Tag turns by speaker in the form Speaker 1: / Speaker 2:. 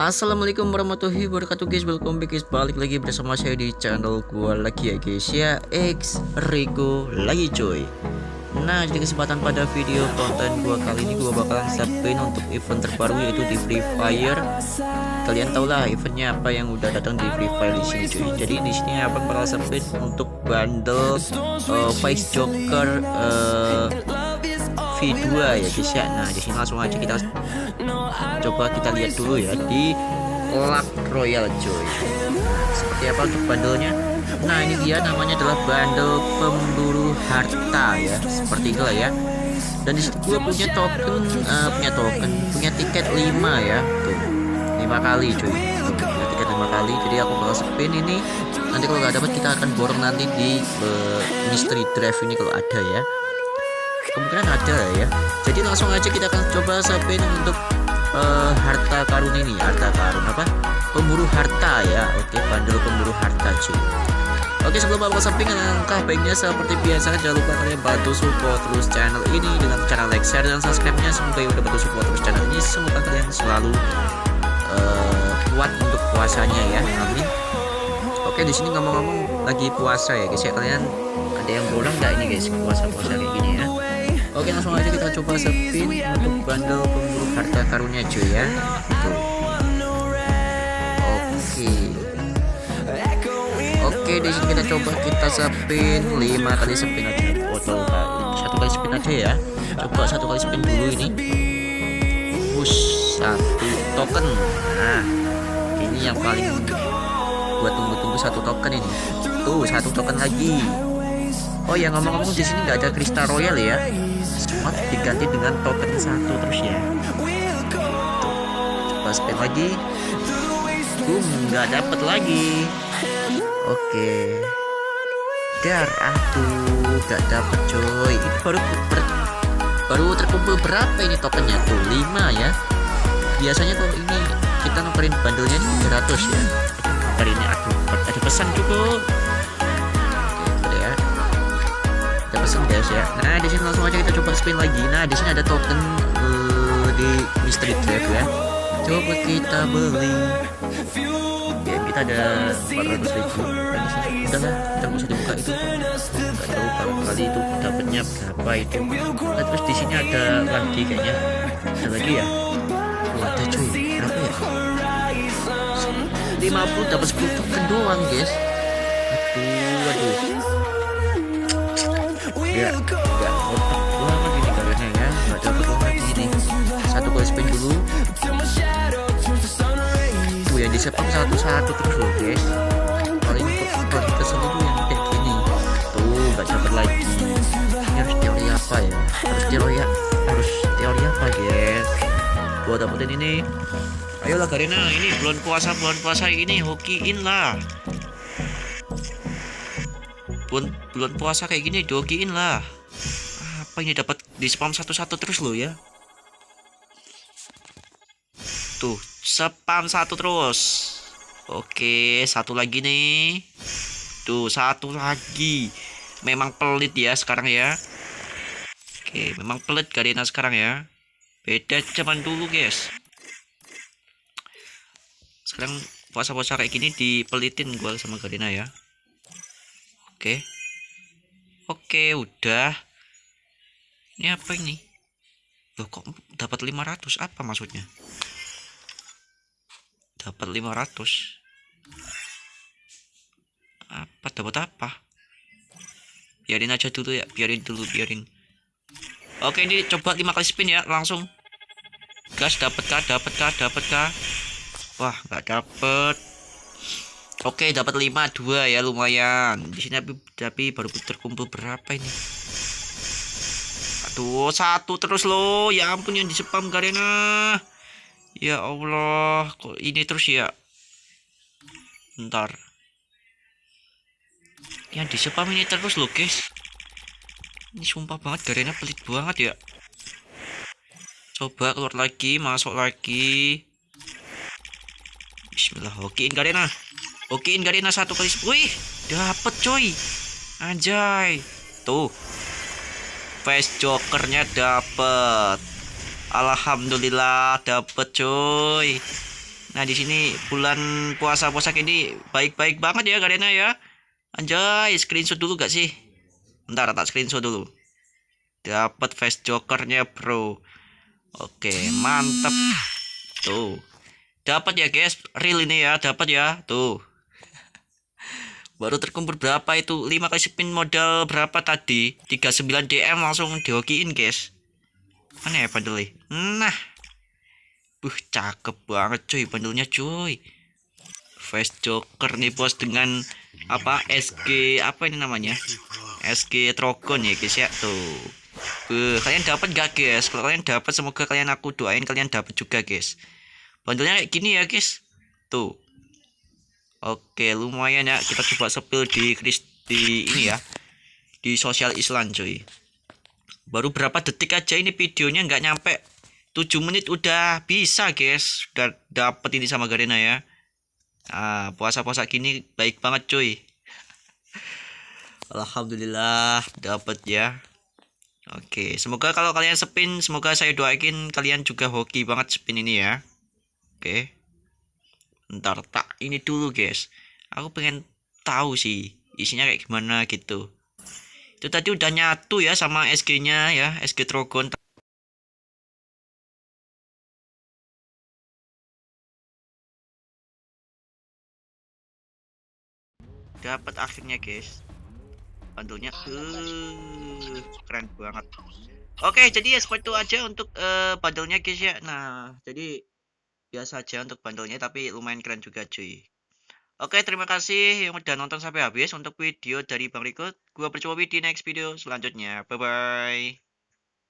Speaker 1: Assalamualaikum warahmatullahi wabarakatuh guys, welcome back guys, balik lagi bersama saya di channel gua lagi ya guys ya, X Rico lagi coy. Nah, di kesempatan pada video konten gua kali ini gua bakalan subin untuk event terbaru yaitu di Free Fire. Kalian tau lah eventnya apa yang udah datang di Free Fire di sini cuy. Jadi di sini apa bakal subin untuk bundle Face Joker V2 ya guys ya. Nah, di sini langsung aja kita coba kita lihat dulu ya di Luck Royale coy. Seperti apa untuk bundlenya? Nah, ini dia namanya adalah bundle pemburu harta ya, seperti itulah ya. Dan di situ gue punya tiket 5 ya, tuh 5 kali cuy. Tuh, punya tiket 5 kali, jadi aku bakal spin ini. Nanti kalau nggak dapat kita akan borong nanti di mystery drive ini kalau ada ya. Kemungkinan ada ya. Jadi langsung aja kita akan coba spin untuk harta karun ini. Harta karun apa? Pemburu harta ya. Oke, bundle pemburu harta cuy. Oke, sebelum awal samping langkah baiknya seperti biasa jangan lupa kalian bantu support terus channel ini dengan cara like, share, dan subscribe-nya. Semoga udah bantu support terus channel ini, semoga kalian selalu kuat untuk puasanya ya. Amin. Oke, di sini ngomong-ngomong lagi puasa ya guys ya, kalian ada yang bolong nggak ini guys, puasa-puasa kayak gini ya. Oke, langsung aja kita coba spin untuk bundle pemburu harta karunnya cuy ya. Tuh. Oke, di sini kita coba kita spin 5 kali spin aja. Satu kali spin aja ya. Coba satu kali spin dulu ini. Push 1 token. Nah, ini yang paling buat tunggu-tunggu 1 token ini. Tuh, 1 token lagi. Oh ya, ngomong-ngomong di sini nggak ada kristal royal ya. Semua diganti dengan token 1 terus ya. Coba spin lagi. Nggak dapet lagi. Oke. Gak dapet coy. Ini baru terkumpul berapa ini tokennya tuh? 5 ya. Biasanya kalau ini kita nukerin bandelnya 300 ya. Kali ini ada pesan cukup. Oke, ya. Ada pesan guys ya. Nah, di sini langsung aja kita coba spin lagi. Nah, di sini ada token di mystery drive ya. Coba kita beli. Oke, kita ada 400.000. Nah, udahlah, kita nggak usah dibuka itu. Nggak tahu kalau kali itu dapatnya berapa itu. Nah, terus di sini ada lagi kayaknya. Ada lagi ya? Oh, ada cuy. Berapa ya? 50 dapat 10 token doang guys. Aduh. Ya, otak banget ini kalian ya. Nggak dapat lagi ini. Satu kali spin dulu. Yang disepam satu-satu terus loh guys. Paling kita selalu yang kayak gini. Tuh, gak dapat lagi. Ini harus teori apa ya? Harus teori apa guys? Gua dapetin ini. Ayolah Garena, ini bulan puasa ini hokiin lah. Bulan puasa kayak gini dokiin lah. Apa ini dapat di spam satu-satu terus loh ya? Tuh, spam 1 terus. Oke, 1 lagi nih. Tuh, 1 lagi. Memang pelit ya sekarang ya. Oke, memang pelit Garena sekarang ya. Beda zaman dulu guys. Sekarang puasa-puasa kayak gini dipelitin gua sama Garena ya. Oke, udah. Ini apa ini? Loh, kok dapat 500? Apa maksudnya? Dapat 500 apa, dapat apa? Biarin aja dulu ya, biarin. Oke, ini coba 5 kali spin ya, langsung gas. Dapat kah? Wah, nggak dapet. Oke, dapat 2 ya, lumayan. Di sini tapi baru terkumpul berapa ini? Aduh, 1 terus loh. Ya ampun, yang di spam Garena. Ya Allah, kok ini terus ya? Bentar. Yang di spam ini terus loh guys. Ini sumpah banget, Garena pelit banget ya. Coba keluar lagi, masuk lagi. Bismillah, okein Garena. 1 kali. Wih, dapet coy. Anjay. Tuh. Face Jokernya dapet. Alhamdulillah dapet coy. Nah, di sini bulan puasa-puasa ini baik-baik banget ya Garena ya. Anjay, screenshot dulu gak sih? Bentar, tak screenshot dulu. Dapat face jokernya, bro. Oke, mantap. Tuh. Dapat ya, guys. Real ini ya, dapat ya. Tuh. Baru terkumpul berapa itu? 5 kali spin modal berapa tadi? 39 DM langsung dihokiin, guys. Mana ya bandelnya? Nah, cakep banget cuy bandelnya cuy. Face Joker nih bos dengan apa SG apa ini namanya? SG Trogon ya guys ya tuh. Kalian dapat gak guys? Kalau kalian dapat semoga kalian aku doain kalian dapat juga guys. Bandelnya kayak gini ya guys. Tuh. Oke, lumayan ya. Kita coba sepil di ini ya. Di sosial Islam cuy. Baru berapa detik aja ini videonya nggak nyampe 7 menit udah bisa guys. Udah dapet ini sama Garena ya. Puasa-puasa gini baik banget cuy. Alhamdulillah dapat ya. Oke, semoga kalau kalian spin, semoga saya doain kalian juga hoki banget spin ini ya. Oke. Ntar tak ini dulu guys. Aku pengen tahu sih isinya kayak gimana gitu. Itu tadi udah nyatu ya sama SG-nya ya, SG Trogon. Dapat akhirnya guys. Bandelnya keren banget. Oke, jadi ya seperti itu aja untuk bandelnya guys ya. Nah, jadi biasa aja untuk bandelnya tapi lumayan keren juga cuy. Oke, terima kasih yang udah nonton sampai habis untuk video dari Bang Riko. Gua percuma di next video selanjutnya. Bye bye.